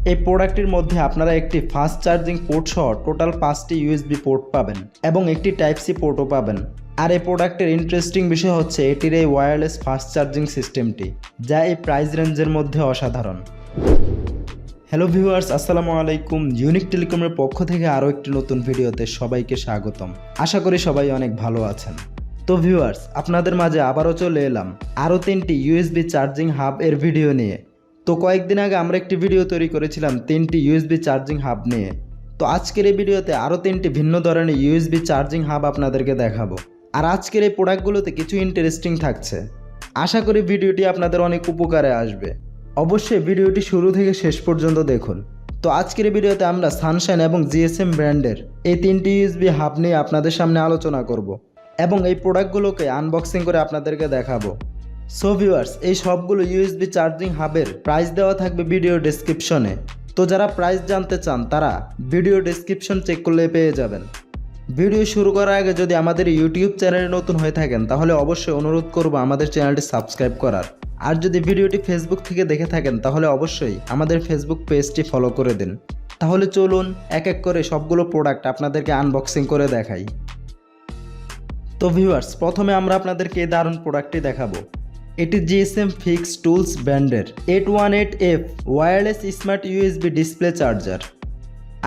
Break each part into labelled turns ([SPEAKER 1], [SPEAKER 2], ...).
[SPEAKER 1] এই প্রোডাক্টটির মধ্যে আপনারা একটি ফাস্ট চার্জিং পোর্ট সহ টোটাল 5টি ইউএসবি পোর্ট পাবেন এবং একটি টাইপ সি পোর্টও পাবেন। আর এই প্রোডাক্টের ইন্টারেস্টিং বিষয় হচ্ছে এটির এই ওয়্যারলেস ফাস্ট চার্জিং সিস্টেমটি, যা এই প্রাইস রেঞ্জের মধ্যে অসাধারণ। হ্যালো ভিউয়ার্স, আসসালামু আলাইকুম। ইউনিক টেলিকমের পক্ষ থেকে আরও একটি নতুন ভিডিওতে সবাইকে স্বাগতম। আশা করি সবাই অনেক ভালো আছেন। তো ভিউয়ার্স, আপনাদের মাঝে আবারও চলে এলাম আরও 3টি ইউএসবি চার্জিং হাব এর ভিডিও নিয়ে। তো কয়েকদিন আগে আমরা একটি ভিডিও তৈরি করেছিলাম 3টি ইউএসবি চার্জিং হাব নিয়ে। তো আজকের এই ভিডিওতে আরও 3টি ভিন্ন ধরনের ইউএসবি চার্জিং হাব আপনাদেরকে দেখাবো। আর আজকের এই প্রোডাক্টগুলোতে কিছু ইন্টারেস্টিং থাকছে। আশা করি ভিডিওটি আপনাদের অনেক উপকারে আসবে। অবশ্যই ভিডিওটি শুরু থেকে শেষ পর্যন্ত দেখুন। তো আজকের ভিডিওতে আমরা সানশাইন এবং জিএসএম ব্র্যান্ডের এই 3টি ইউএসবি হাব নিয়ে আপনাদের সামনে আলোচনা করব এবং এই প্রোডাক্টগুলোকে আনবক্সিং করে আপনাদেরকে দেখাবো। সো ভিউয়ার্স, এই সবগুলো ইউএসবি চার্জিং হাবের প্রাইস দেওয়া থাকবে ভিডিও ডেসক্রিপশনে। তো যারা প্রাইস জানতে চান তারা ভিডিও ডেসক্রিপশন চেক করলে পেয়ে যাবেন। ভিডিও শুরু করার আগে যদি আমাদের ইউটিউব চ্যানেলে নতুন হয়ে থাকেন তাহলে অবশ্যই অনুরোধ করব আমাদের চ্যানেলটি সাবস্ক্রাইব করার। আর যদি ভিডিওটি ফেসবুক থেকে দেখে থাকেন তাহলে অবশ্যই আমাদের ফেসবুক পেজটি ফলো করে দিন। তাহলে চলুন এক এক করে সবগুলো প্রোডাক্ট আপনাদেরকে আনবক্সিং করে দেখাই। তো ভিউয়ার্স, প্রথমে আমরা আপনাদেরকে এই দারুণ প্রোডাক্টটি দেখাবো। এটি GSM Fix Tools ব্র্যান্ডের 818F wireless smart USB display charger.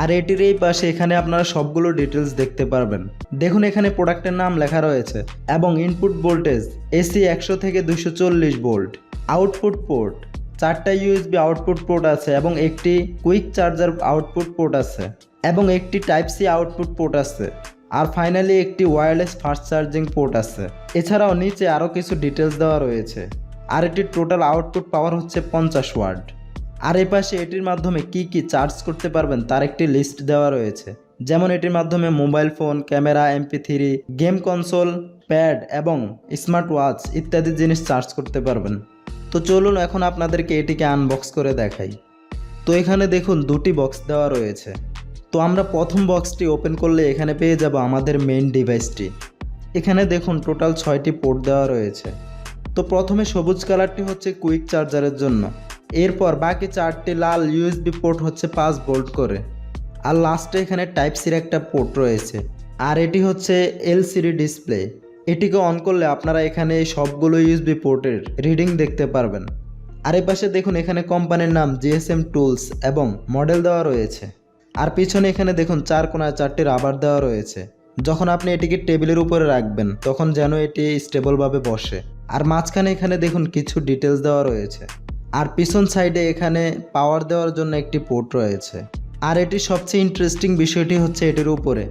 [SPEAKER 1] আর এটির এই পাশে এখানে আপনারা সবগুলো ডিটেলস দেখতে পারবেন। দেখুন, এখানে প্রোডাক্টের নাম লেখা রয়েছে এবং ইনপুট ভোল্টেজ AC 100 থেকে 240 ভোল্ট, আউটপুট পোর্ট 4টা ইউএসবি আউটপুট পোর্ট আছে এবং একটি কুইক চার্জার আউটপুট পোর্ট আছে এবং একটি টাইপ সি আউটপুট পোর্ট আছে। আর ফাইনালি একটি ওয়্যারলেস ফাস্ট চার্জিং পোর্ট আছে। এছাড়াও নিচে আরও কিছু ডিটেলস দেওয়া রয়েছে। আর এটির টোটাল আউটপুট পাওয়ার হচ্ছে 50 ওয়াট। আর এ পাশে এটির মাধ্যমে কি কি চার্জ করতে পারবেন তার একটি লিস্ট দেওয়া রয়েছে। যেমন এটির মাধ্যমে mobile phone, camera, MP3, game console, pad এবং স্মার্ট ওয়াচ ইত্যাদি জিনিস চার্জ করতে পারবেন। তো চলুন এখন আপনাদেরকে এটিকে আনবক্স করে দেখাই। তো এখানে দেখুন 2টি বক্স দেওয়া রয়েছে। তো আমরা প্রথম বক্সটি ওপেন করলে এখানে পেয়ে যাব আমাদের মেইন ডিভাইসটি। এখানে দেখুন টোটাল 6টি পোর্ট দেওয়া রয়েছে। তো প্রথমে সবুজ কালারটি হচ্ছে কুইক চার্জারের জন্য, এরপর বাকি 4টি লাল ইউএসবি পোর্ট হচ্ছে 5 ভোল্ট করে, আর লাস্টে এখানে টাইপ সির একটা পোর্ট রয়েছে। আর এটি হচ্ছে LCD ডিসপ্লে। এটিকে অন করলে আপনারা এখানে সবগুলো ইউএসবি পোর্টের রিডিং দেখতে পারবেন। আর এই পাশে দেখুন এখানে কোম্পানির নাম GSM টুলস এবং মডেল দেওয়া রয়েছে। আর পিছনে এখানে দেখুন 4 কোণায় 4টি রাবার দেওয়া রয়েছে। যখন আপনি এটিকে টেবিলের উপরে রাখবেন তখন যেন এটি স্টেবলভাবে বসে। আর মাঝখানে এখানে দেখুন কিছু ডিটেলস দেওয়া রয়েছে। আর পিছন সাইডে এখানে পাওয়ার দেওয়ার জন্য একটি পোর্ট রয়েছে। আর এটির সবচেয়ে ইন্টারেস্টিং বিষয়টি হচ্ছে এটির উপরে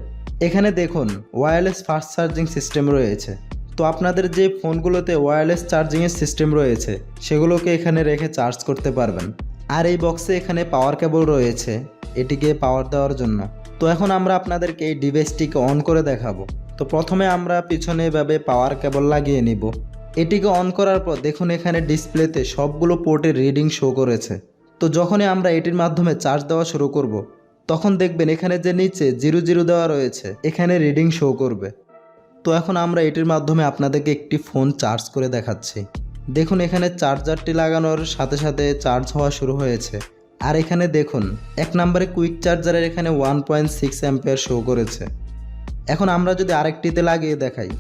[SPEAKER 1] এখানে দেখুন ওয়্যারলেস ফাস্ট চার্জিং সিস্টেম রয়েছে। তো আপনাদের যে ফোনগুলোতে ওয়্যারলেস চার্জিংয়ের সিস্টেম রয়েছে সেগুলোকে এখানে রেখে চার্জ করতে পারবেন। আর এই বক্সে এখানে পাওয়ার কেবল রয়েছে এটিকে পাওয়ার দেওয়ার জন্য। তো এখন আমরা আপনাদেরকে এই ডিভাইসটিকে অন করে দেখাবো। তো প্রথমে আমরা পিছনে এভাবে পাওয়ার কেবল লাগিয়ে নিব। এটিকে অন করার পর দেখুন এখানে ডিসপ্লেতে সবগুলো পোর্টের রিডিং শো করেছে। তো যখনই আমরা এটির মাধ্যমে চার্জ দেওয়া শুরু করব তখন দেখবেন এখানে যে নিচে 00 দেওয়া রয়েছে এখানে রিডিং শো করবে। তো এখন আমরা এটির মাধ্যমে আপনাদেরকে একটি ফোন চার্জ করে দেখাচ্ছি। দেখুন এখানে চার্জারটি লাগানোর সাথে সাথে চার্জ হওয়া শুরু হয়েছে। আর এখানে দেখুন 1 নম্বরে কুইক চার্জারের এখানে 1.6 অ্যাম্পিয়ার শো করেছে। এখন আমরা যদি আরেকটিতে লাগিয়ে দেখাই,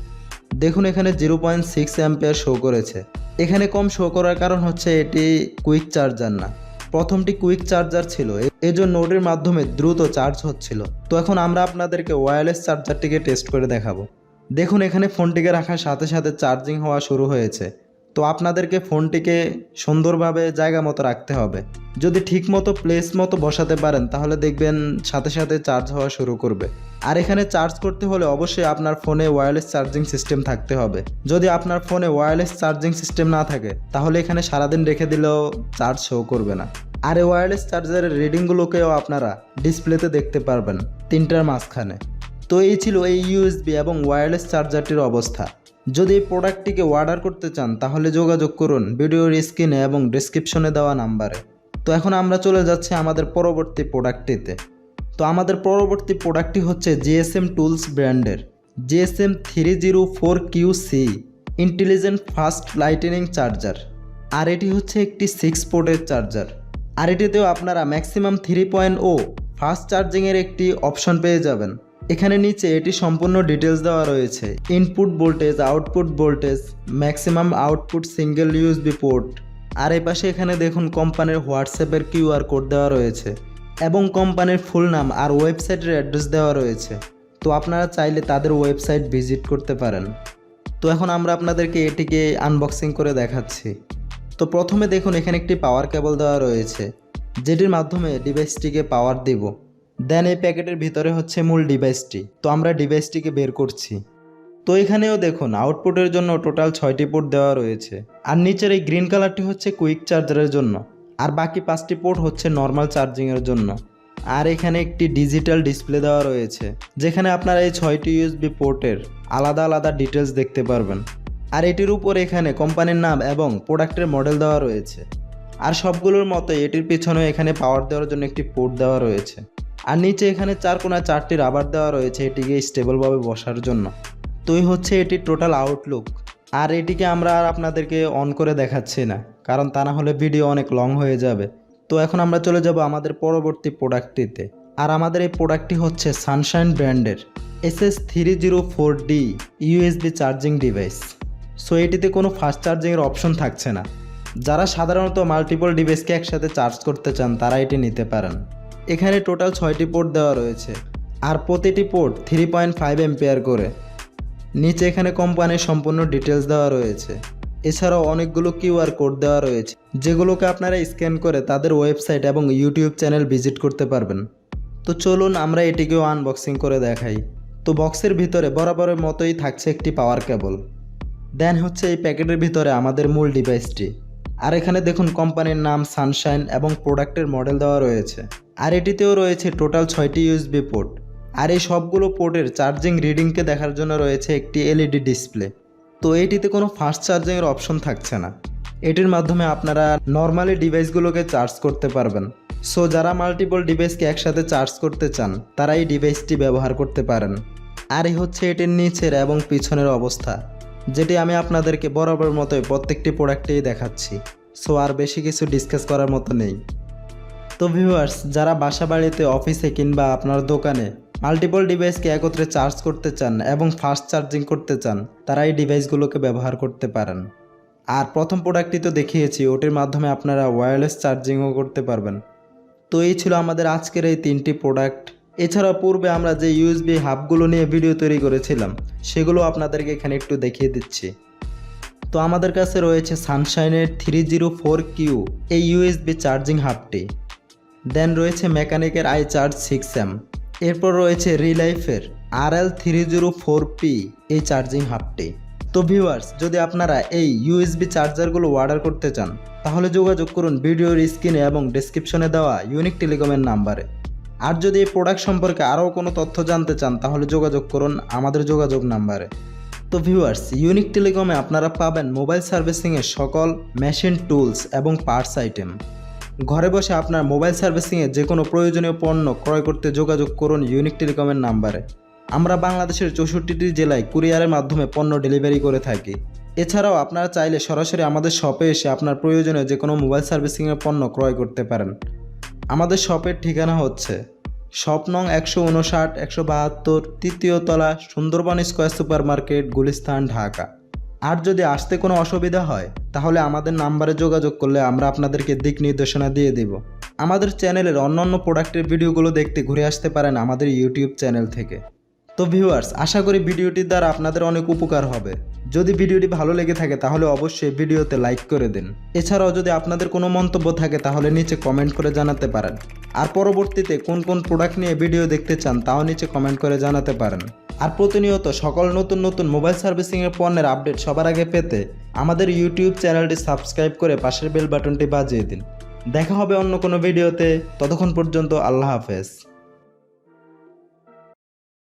[SPEAKER 1] দেখুন এখানে 0.6 অ্যাম্পিয়ার শো করেছে। এখানে কম শো করার কারণ হচ্ছে এটি কুইক চার্জার না, প্রথমটি কুইক চার্জার ছিল, এজন্য ওটির মাধ্যমে দ্রুত চার্জ হচ্ছিল। তো এখন আমরা আপনাদেরকে ওয়্যারলেস চার্জারটিকে টেস্ট করে দেখাবো। দেখুন এখানে ফোনটিকে রাখার সাথে সাথে চার্জিং হওয়া শুরু হয়েছে। তো আপনাদেরকে ফোনটিকে সুন্দরভাবে জায়গা মতো রাখতে হবে। যদি ঠিক মতো প্লেস মতো বসাতে পারেন তাহলে দেখবেন সাথে সাথে চার্জ হওয়া শুরু করবে। আর এখানে চার্জ করতে হলে অবশ্যই আপনার ফোনে ওয়্যারলেস চার্জিং সিস্টেম থাকতে হবে। যদি আপনার ফোনে ওয়্যারলেস চার্জিং সিস্টেম না থাকে তাহলে এখানে সারাদিন রেখে দিলেও চার্জ শো করবে না। আর এই ওয়্যারলেস চার্জারের রিডিংগুলোকেও আপনারা ডিসপ্লেতে দেখতে পারবেন 3টার মাঝখানে। তো এই ছিল এই ইউএসবি এবং ওয়্যারলেস চার্জারটির অবস্থা। যদি এই প্রোডাক্টটিকে অর্ডার করতে চান তাহলে যোগাযোগ করুন ভিডিওর স্ক্রিনে এবং ডেসক্রিপশনে দেওয়া নাম্বারে। তো এখন আমরা চলে যাচ্ছি আমাদের পরবর্তী প্রোডাক্টটিতে। তো আমাদের পরবর্তী প্রোডাক্টটি হচ্ছে GSM টুলস ব্র্যান্ডের GSM 304QC intelligent fast lightning charger. আর এটি হচ্ছে একটি 6 পোর্টের চার্জার। আর এটিতেও আপনারা ম্যাক্সিমাম 3.0 ফাস্ট চার্জিংয়ের একটি অপশন পেয়ে যাবেন। এখানে নিচে এটি সম্পূর্ণ ডিটেলস দেওয়া রয়েছে, input voltage, output voltage, maximum output single USB port. আর এই পাশে এখানে দেখুন কোম্পানির হোয়াটসঅ্যাপের কিউআর কোড দেওয়া রয়েছে এবং কোম্পানির ফুল নাম আর ওয়েবসাইটের অ্যাড্রেস দেওয়া রয়েছে। তো আপনারা চাইলে তাদের ওয়েবসাইট ভিজিট করতে পারেন। তো এখন আমরা আপনাদেরকে এটিকে আনবক্সিং করে দেখাচ্ছি। তো প্রথমে দেখুন এখানে একটি পাওয়ার কেবল দেওয়া রয়েছে, যেটির মাধ্যমে ডিভাইসটিকে পাওয়ার দিব। দেন এই প্যাকেটের ভিতরে হচ্ছে মূল ডিভাইসটি। তো আমরা ডিভাইসটিকে বের করছি। তো এখানেও দেখুন আউটপুটের জন্য টোটাল 6টি পোর্ট দেওয়া রয়েছে। আর নিচের এই গ্রিন কালারটি হচ্ছে কুইক চার্জারের জন্য, আর বাকি 5টি পোর্ট হচ্ছে নর্মাল চার্জিংয়ের জন্য। আর এখানে একটি ডিজিটাল ডিসপ্লে দেওয়া রয়েছে, যেখানে আপনারা এই 6টি ইউএসবি পোর্টের আলাদা আলাদা ডিটেলস দেখতে পারবেন। আর এটির উপর এখানে কোম্পানির নাম এবং প্রোডাক্টের মডেল দেওয়া রয়েছে। আর সবগুলোর মতো এটির পিছনেও এখানে পাওয়ার দেওয়ার জন্য একটি পোর্ট দেওয়া রয়েছে। আর নিচে এখানে 4 কোণায় 4টি রাবার দেওয়া রয়েছে এটিকে স্টেবলভাবে বসার জন্য। তো এই হচ্ছে এটির টোটাল আউটলুক। আর এটিকে আমরা আর আপনাদেরকে অন করে দেখাচ্ছি না, কারণ তা না হলে ভিডিও অনেক লং হয়ে যাবে। তো এখন আমরা চলে যাব আমাদের পরবর্তী প্রোডাক্টটিতে। আর আমাদের এই প্রোডাক্টটি হচ্ছে সানশাইন ব্র্যান্ডের SS304D USB charging device. So এটিতে কোনো ফাস্ট চার্জিংয়ের অপশন থাকছে না। যারা সাধারণত মাল্টিপল ডিভাইসকে একসাথে চার্জ করতে চান তারা এটি নিতে পারেন। এখানে টোটাল 6টি পোর্ট দেওয়া রয়েছে, আর প্রতিটি পোর্ট 3.5 অ্যাম্পিয়ার করে। নিচে এখানে কোম্পানির সম্পূর্ণ ডিটেলস দেওয়া রয়েছে। এছাড়াও অনেকগুলো কিউআর কোড দেওয়া রয়েছে, যেগুলোকে আপনারা স্ক্যান করে তাদের ওয়েবসাইট এবং ইউটিউব চ্যানেল ভিজিট করতে পারবেন। তো চলুন আমরা এটিকেও আনবক্সিং করে দেখাই। তো বক্সের ভিতরে বরাবরের মতোই থাকছে একটি পাওয়ার কেবল। দেন হচ্ছে এই প্যাকেটের ভিতরে আমাদের মূল ডিভাইসটি। আর এখানে দেখুন কোম্পানির নাম সানশাইন এবং প্রোডাক্টের মডেল দেওয়া রয়েছে। আর এটিতেও রয়েছে টোটাল 6টি ইউএসবি পোর্ট। আর এই সবগুলো পোর্টের চার্জিং রিডিংকে দেখার জন্য রয়েছে একটি এলইডি ডিসপ্লে। তো এটিতে কোনো ফাস্ট চার্জিংয়ের অপশন থাকছে না। এটির মাধ্যমে আপনারা নর্মালি ডিভাইসগুলোকে চার্জ করতে পারবেন। সো যারা মাল্টিপল ডিভাইসকে একসাথে চার্জ করতে চান তারা এই ডিভাইসটি ব্যবহার করতে পারেন। আর এই হচ্ছে এটির নিচের এবং পিছনের অবস্থা, যেটি আমি আপনাদেরকে বরাবর মতোই প্রত্যেকটি প্রোডাক্টেই দেখাচ্ছি। সো আর বেশি কিছু ডিসকাস করার মতো নেই। তো ভিউয়ার্স, যারা বাসা বাড়িতে, অফিসে কিংবা আপনার দোকানে মাল্টিপল ডিভাইসকে একত্রে চার্জ করতে চান এবং ফাস্ট চার্জিং করতে চান তারা এই ডিভাইসগুলোকে ব্যবহার করতে পারেন। আর প্রথম প্রোডাক্টটি তো দেখিয়েছি, ওটির মাধ্যমে আপনারা ওয়্যারলেস চার্জিংও করতে পারবেন। তো এই ছিল আমাদের আজকের এই 3টি প্রোডাক্ট। এছাড়া পূর্বে আমরা যে ইউএসবি হাবগুলো নিয়ে ভিডিও তৈরি করেছিলাম সেগুলো আপনাদেরকে এখানে একটু দেখিয়ে দিচ্ছি। তো আমাদের কাছে রয়েছে সানশাইনের 304Q এই ইউএসবি চার্জিং হাবটি। দেন রয়েছে মেকানিকের iCharge 6M। এরপর রয়েছে রিলাইফের RL304P এই চার্জিং হাবটি। তো ভিউয়ার্স, যদি আপনারা এই ইউএসবি চার্জারগুলো অর্ডার করতে চান তাহলে যোগাযোগ করুন ভিডিওর স্ক্রিনে এবং ডেসক্রিপশনে দেওয়া ইউনিক টেলিকমের নাম্বারে। আর যদি এই প্রোডাক্ট সম্পর্কে আরও কোনো তথ্য জানতে চান তাহলে যোগাযোগ করুন আমাদের যোগাযোগ নাম্বারে। তো ভিউয়ার্স, ইউনিক টেলিকমে আপনারা পাবেন মোবাইল সার্ভিসিংয়ের সকল মেশিন, টুলস এবং পার্টস আইটেম। ঘরে বসে আপনার মোবাইল সার্ভিসিংয়ে যে কোনো প্রয়োজনীয় পণ্য ক্রয় করতে যোগাযোগ করুন ইউনিক টেলিকমের নাম্বারে। আমরা বাংলাদেশের 64টি জেলায় কুরিয়ারের মাধ্যমে পণ্য ডেলিভারি করে থাকি। এছাড়াও আপনারা চাইলে সরাসরি আমাদের শপে এসে আপনার প্রয়োজনীয় যে কোনো মোবাইল সার্ভিসিংয়ের পণ্য ক্রয় করতে পারেন। আমাদের শপের ঠিকানা হচ্ছে শপ নং 159, 172, 3য় তলা, Sundarban square super market, Gulistan, Dhaka. আর যদি আসতে কোনো অসুবিধা হয় তাহলে আমাদের নাম্বারে যোগাযোগ করলে আমরা আপনাদেরকে দিক নির্দেশনা দিয়ে দেব। আমাদের চ্যানেলের অন্যান্য প্রোডাক্টের ভিডিওগুলো দেখতে ঘুরে আসতে পারেন আমাদের ইউটিউব চ্যানেল থেকে। তো ভিউয়ার্স, আশা করি ভিডিওটির দ্বারা আপনাদের অনেক উপকার হবে। যদি ভিডিওটি ভালো লেগে থাকে তাহলে অবশ্যই ভিডিওতে লাইক করে দিন। এছাড়াও যদি আপনাদের কোনো মন্তব্য থাকে তাহলে নিচে কমেন্ট করে জানাতে পারেন। আর পরবর্তীতে কোন কোন প্রোডাক্ট নিয়ে ভিডিও দেখতে চান তাও নিচে কমেন্ট করে জানাতে পারেন। আর প্রতিনিয়ত সকল নতুন নতুন মোবাইল সার্ভিসিংয়ের পণ্যের আপডেট সবার আগে পেতে আমাদের ইউটিউব চ্যানেলটি সাবস্ক্রাইব করে পাশের বেল বাটনটি বাজিয়ে দিন। দেখা হবে অন্য কোনো ভিডিওতে। ততক্ষণ পর্যন্ত আল্লাহ হাফেজ।